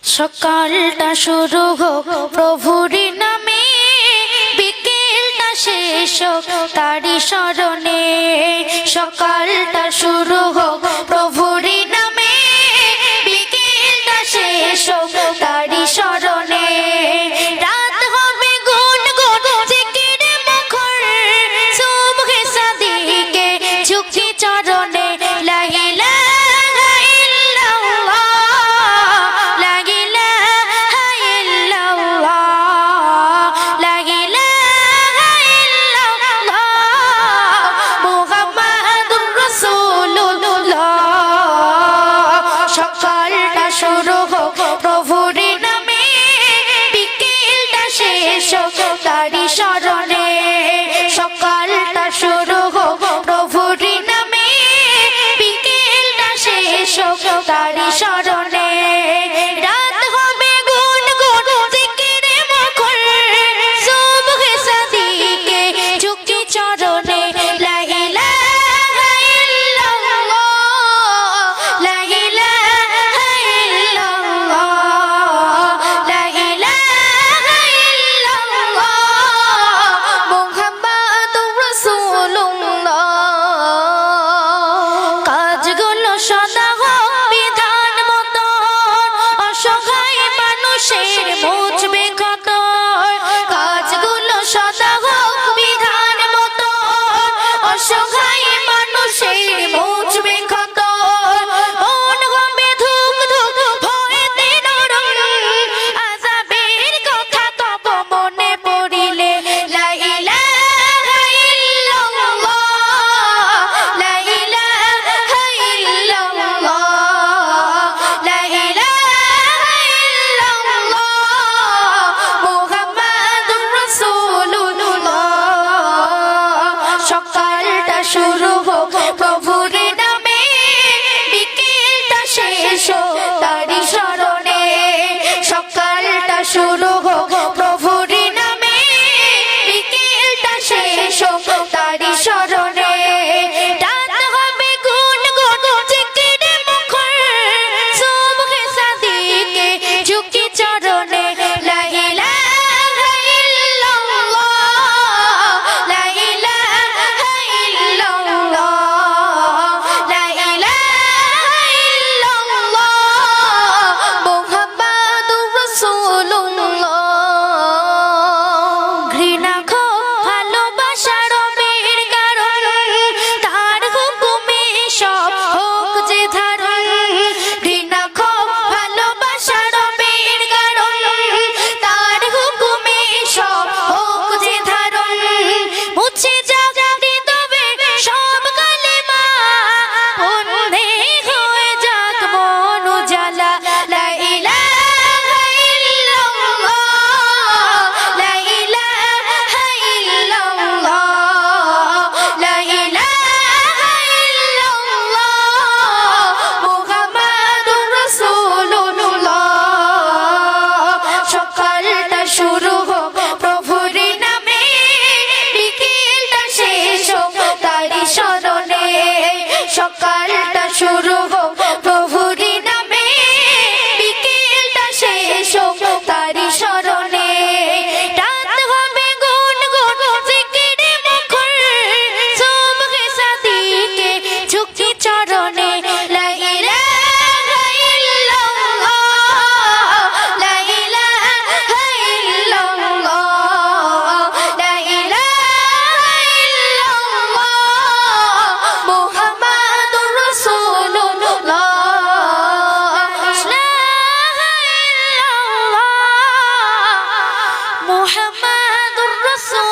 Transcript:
সকালটা শুরু হোক প্রভুর নামে, বিকেলটা শেষ হোক তারি স্মরণে। সকালটা শুরু হোক প্রভুর নামে, বিকেলটা শেষ হোক তারি স্মরণে। রাত হবে গুনগুন জিকিরে মুখর, সুবহে সাদিকে ঝুঁকি চরণে। লা ইলাহা ইল্লাল্লাহ, লা ইলাহা ইল্লাল্লাহ, লা ইলাহা ইল্লাল্লাহ, মুহাম্মাদুর রাসূলুল্লাহ। সকালটা শুরু হোক প্রভুর নামে, বিকেলটা শেষ হোক তারি স্মরণে। সকালটা শুরু হোক প্রভুর নামে, বিকেলটা শেষ হোক তারি স্মরণে। রাত হবে গুনগুন জিকিরে মুখর, সুবহে সাদিকে ঝুঁকি চরণে। লা ইলাহা ইল্লাল্লাহ, লা ইলাহা ইল্লাল্লাহ, লা ইলাহা ইল্লাল্লাহ, মুহাম্মাদুর রাসূলুল্লাহ। কাজগুলো সদা হোক বিধান মতো, অসহায় মানুষের মুছবে ক্ষত। কাজগুলো সদা হোক বিধান মতো, অসহায় মানুষের মুছবে ক্ষত। মন হবে ধুক ধুক ভয়েতে নরম, আযাবের কথা তব মনে পড়িলে। লা ইলাহা ইল্লাল্লাহ, লা ইলাহা ইল্লাল্লাহ, লা ইলাহা ইল্লাল্লাহ, মুহাম্মাদুর রাসূলুল্লাহ। সকালটা শুরু হোক প্রভুর নামে, বিকেলটা শেষ হোক তারি স্মরণে। সকালটা শুরু হোক প্রভুর নামে, বিকেলটা শেষ হোক তারি স্মরণে। রাত হবে গুনগুন জিকিরে মুখর, সুবহে সাদিকে ঝুঁকি চরণে। লা ইলাহা ইল্লাল্লাহ, লা ইলাহা ইল্লাল্লাহ, লা ইলাহা ইল্লাল্লাহ, মুহাম্মাদুর রাসূলুল্লাহ। ঘৃণা খুব ভালোবাসার বীর কারণ, তার হুকুমে সব হোক যে ধারণ। ঘৃণা খুব ভালোবাসার বীর কারণ, তার হুকুমে সব হোক যে ধারণ। মুছে যাক হৃদয়ের সব কালেমা, বন্দে হয়ে যাক মন উজালা। লা ইলাহা ইল্লাল্লাহ, লা ইলাহা ইল্লাল্লাহ, লা ইলাহা ইল্লাল্লাহ, মুহাম্মাদুর রাসূলুল্লাহ। সকালটা শুরু হোক প্রভুর নামে, বিকেলটা শেষ হোক তারি স্মরণে। সকালটা শুরু হোক প্রভুর নামে, বিকেলটা শেষ হোক তারি স্মরণে। রাত হবে গুনগুন জিকিরে মুখর, সুবহে সাদিকে ঝুঁকি চরণে। লা ইলাহা ইল্লাল্লাহ, লা ইলাহা ইল্লাল্লাহ, লা ইলাহা ইল্লাল্লাহ, মুহাম্মাদুর রাসূলুল্লাহ। লা ইলাহা ইল্লাল্লাহ, মুহাম্মাদুর রাসূলুল্লাহ।